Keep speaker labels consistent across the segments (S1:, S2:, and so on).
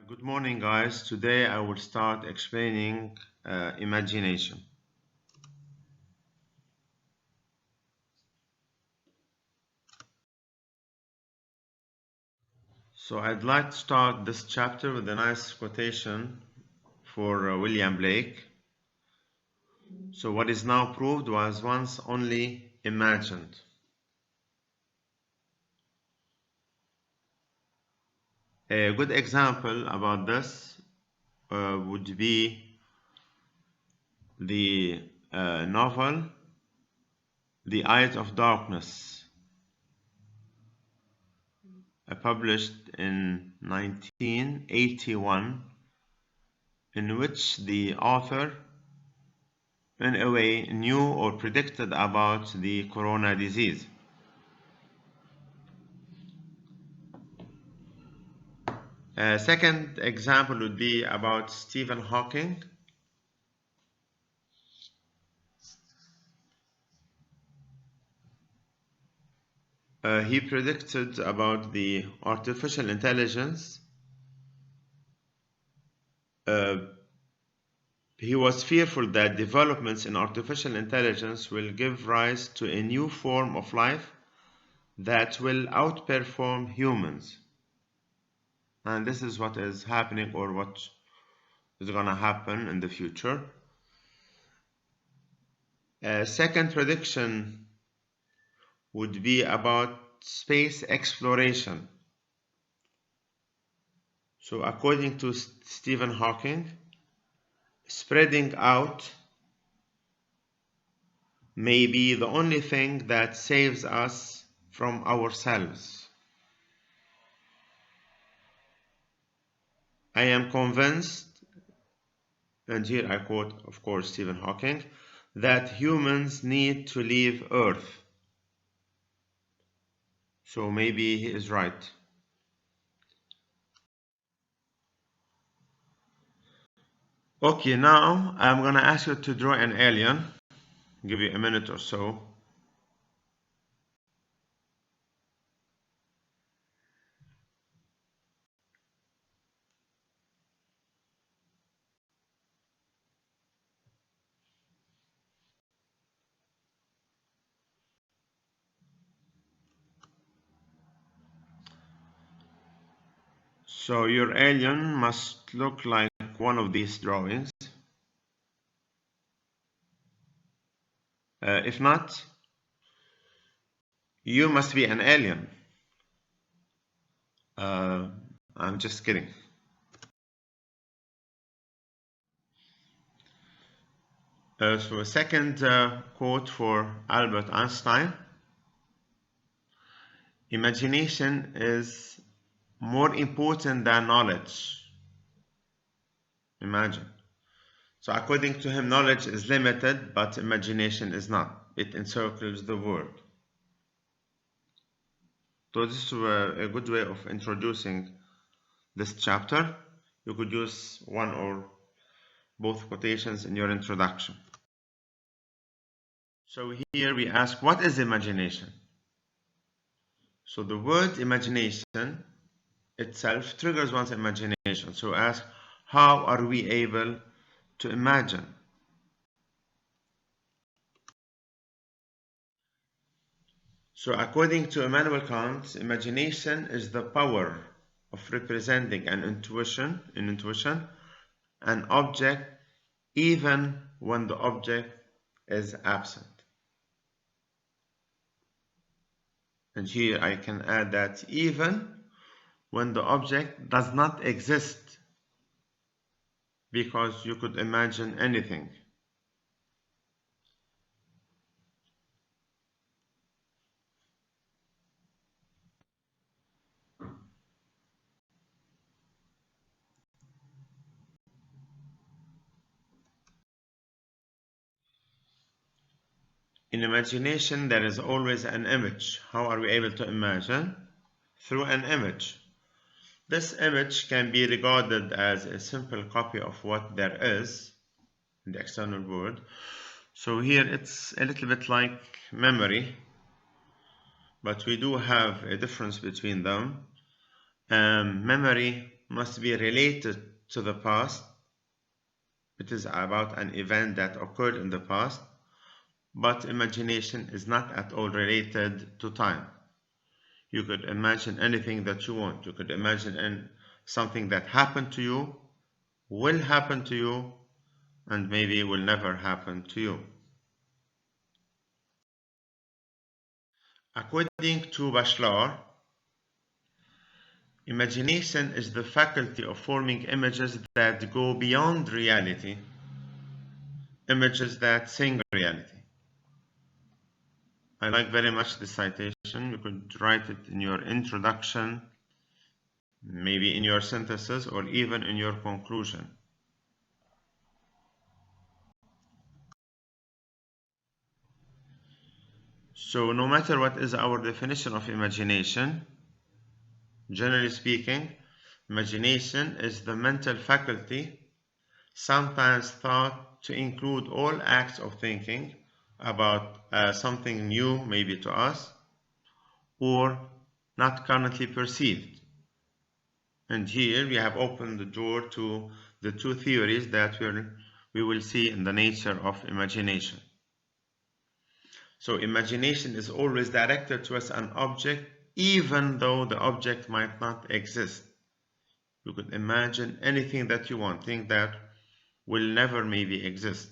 S1: Good morning, guys. Today I will start explaining imagination. So I'd like to start this chapter with a nice quotation for William Blake. So what is now proved was once only imagined. A good example about this would be the novel The Eyes of Darkness, published in 1981, in which the author in a way knew or predicted about the corona disease. A second example would be about Stephen Hawking. He predicted about the artificial intelligence. He was fearful that developments in artificial intelligence will give rise to a new form of life that will outperform humans. And this is what is happening, or what is going to happen in the future. A second prediction would be about space exploration. So according to Stephen Hawking, spreading out may be the only thing that saves us from ourselves. I am convinced, and here I quote, of course, Stephen Hawking, that humans need to leave Earth. So maybe he is right. Okay, now I'm gonna ask you to draw an alien. Give you a minute or so. So your alien must look like one of these drawings. If not, you must be an alien. I'm just kidding. So a second quote for Albert Einstein. Imagination is more important than knowledge. Imagine. So according to him, knowledge is limited, but imagination is not. It encircles the world. So this is a good way of introducing this chapter. You could use one or both quotations in your introduction. So here we ask, what is imagination? So the word imagination itself triggers one's imagination. So ask, how are we able to imagine? So according to Immanuel Kant, imagination is the power of representing an intuition, an object, even when the object is absent. And here I can add that even when the object does not exist, because you could imagine anything. In imagination, there is always an image. How are we able to imagine? Through an image. This image can be regarded as a simple copy of what there is in the external world. So here it's a little bit like memory, but we do have a difference between them. Memory must be related to the past. It is about an event that occurred in the past, but imagination is not at all related to time. You could imagine anything that you want. You could imagine something that happened to you, will happen to you, and maybe will never happen to you. According to Bachelard, imagination is the faculty of forming images that go beyond reality, images that sing reality. I like very much this citation. You could write it in your introduction, maybe in your synthesis, or even in your conclusion. So no matter what is our definition of imagination, generally speaking, imagination is the mental faculty, sometimes thought to include all acts of thinking about something new maybe to us, or not currently perceived. And here we have opened the door to the two theories that we will see in the nature of imagination. So imagination is always directed towards an object, even though the object might not exist. You could imagine anything that you want, things that will never maybe exist.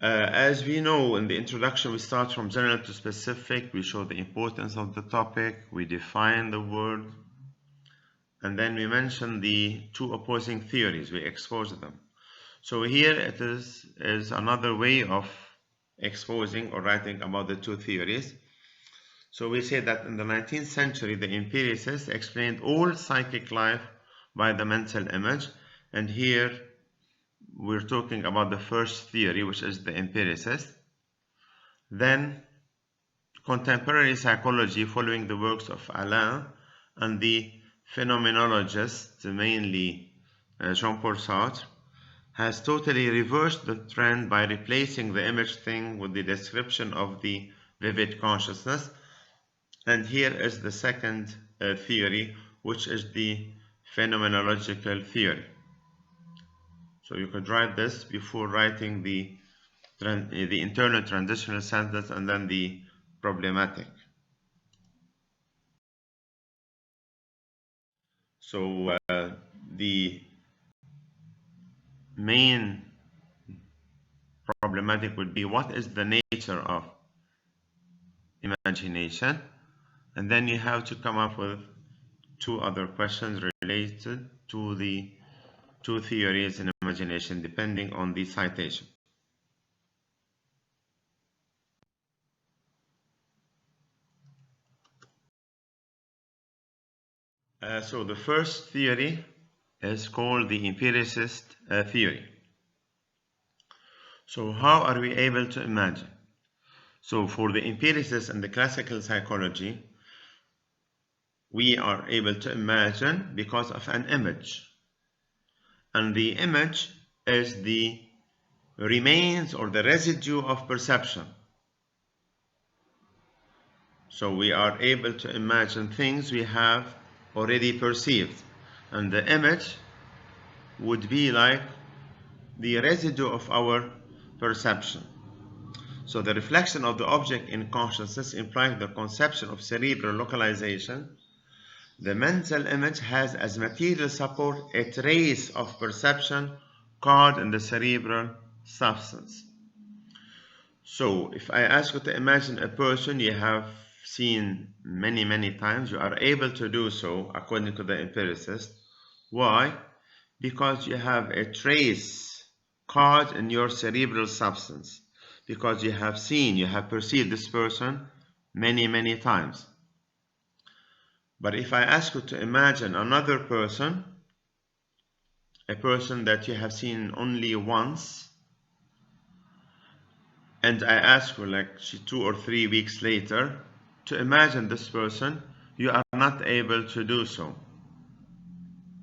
S1: As we know in the introduction, we start from general to specific. We show the importance of the topic, we define the word, and then we mention the two opposing theories, we expose them. So here it is another way of exposing or writing about the two theories. So we say that in the 19th century, the empiricists explained all psychic life by the mental image, and here we're talking about the first theory, which is the empiricist. Then contemporary psychology, following the works of Alain and the phenomenologists, mainly Jean-Paul Sartre, has totally reversed the trend by replacing the image thing with the description of the vivid consciousness. And here is the second theory, which is the phenomenological theory. So you could write this before writing the internal transitional sentence and then the problematic. So the main problematic would be, what is the nature of imagination? And then you have to come up with two other questions related to the two theories in imagination, depending on the citation. So the first theory is called the empiricist theory. So how are we able to imagine? So for the empiricists and the classical psychology, we are able to imagine because of an image. And the image is the remains or the residue of perception. So we are able to imagine things we have already perceived. And the image would be like the residue of our perception. So the reflection of the object in consciousness implies the conception of cerebral localization. The mental image has as material support a trace of perception caught in the cerebral substance. So if I ask you to imagine a person you have seen many times, you are able to do so according to the empiricist. Why? Because you have a trace caught in your cerebral substance, because you have seen, you have perceived this person many times. But if I ask you to imagine another person, a person that you have seen only once, and I ask you like 2 or 3 weeks later to imagine this person, you are not able to do so,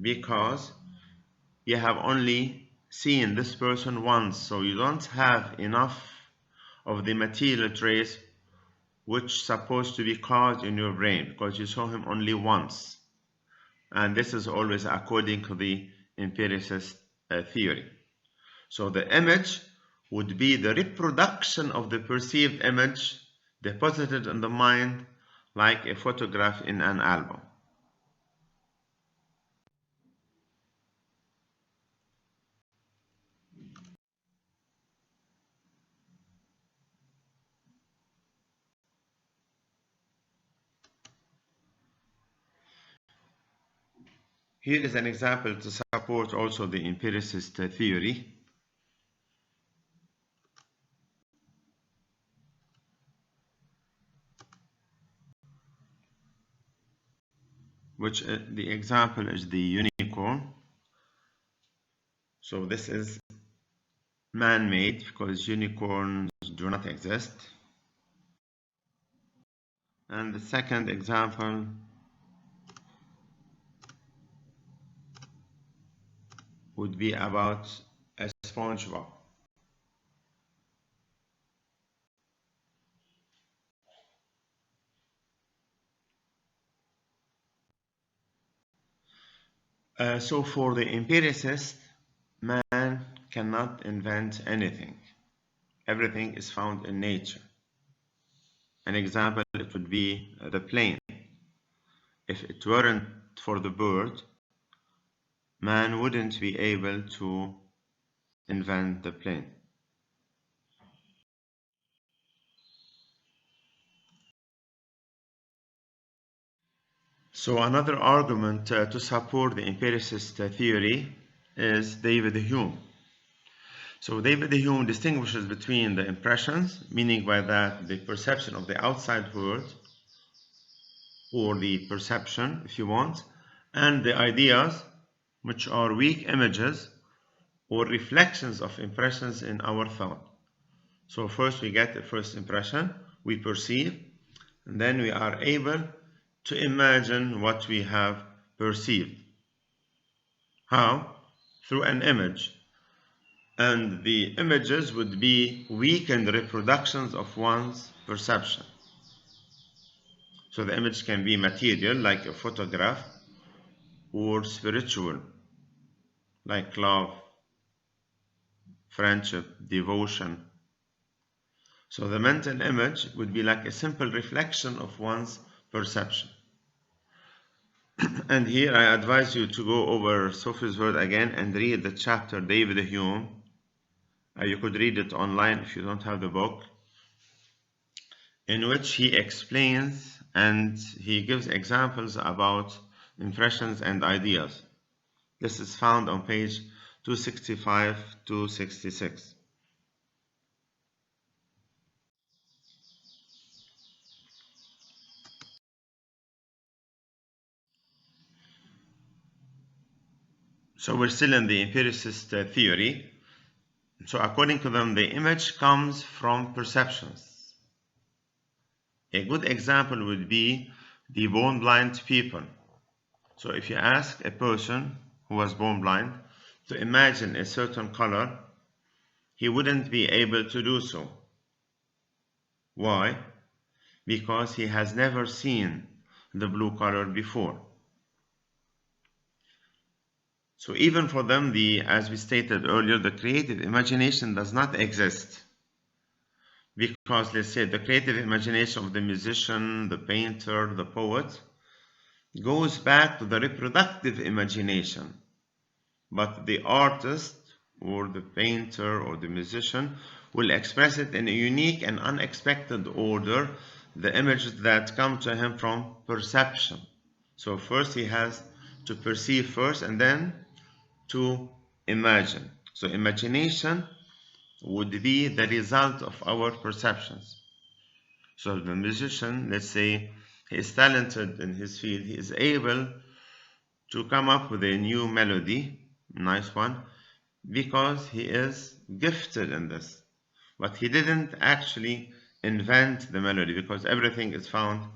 S1: because you have only seen this person once, so you don't have enough of the material trace which supposed to be caused in your brain because you saw him only once. And this is always according to the empiricist theory. So the image would be the reproduction of the perceived image deposited in the mind like a photograph in an album. Here is an example to support also the empiricist theory. Which the example is the unicorn. So this is man-made because unicorns do not exist. And the second example would be about a SpongeBob. So for the empiricist, man cannot invent anything. Everything is found in nature. An example, it would be the plane. If it weren't for the bird, man wouldn't be able to invent the plane. So another argument to support the empiricist theory is David Hume. So David Hume distinguishes between the impressions, meaning by that the perception of the outside world, or the perception if you want, and the ideas, which are weak images or reflections of impressions in our thought. So first we get the first impression, we perceive, and then we are able to imagine what we have perceived. How? Through an image. And the images would be weakened reproductions of one's perception. So the image can be material, like a photograph, or spiritual, like love, friendship, devotion. So the mental image would be like a simple reflection of one's perception. And here I advise you to go over Sophie's World again and read the chapter David Hume. You could read it online if you don't have the book, in which he explains and he gives examples about impressions and ideas. This is found on page 265 to 66. So we're still in the empiricist theory. So according to them, the image comes from perceptions. A good example would be the born blind people. So if you ask a person who was born blind to imagine a certain color, he wouldn't be able to do so. Why? Because he has never seen the blue color before. So even for them, as we stated earlier, the creative imagination does not exist. Because, let's say, the creative imagination of the musician, the painter, the poet goes back to the reproductive imagination. But the artist, or the painter, or the musician will express it in a unique and unexpected order, the images that come to him from perception. So first he has to perceive first and then to imagine. So imagination would be the result of our perceptions. So the musician, let's say, he is talented in his field, he is able to come up with a new melody, nice one, because he is gifted in this. But he didn't actually invent the melody because everything is found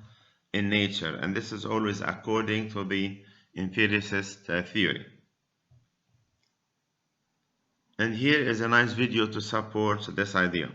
S1: in nature, and this is always according to the empiricist theory. And here is a nice video to support this idea.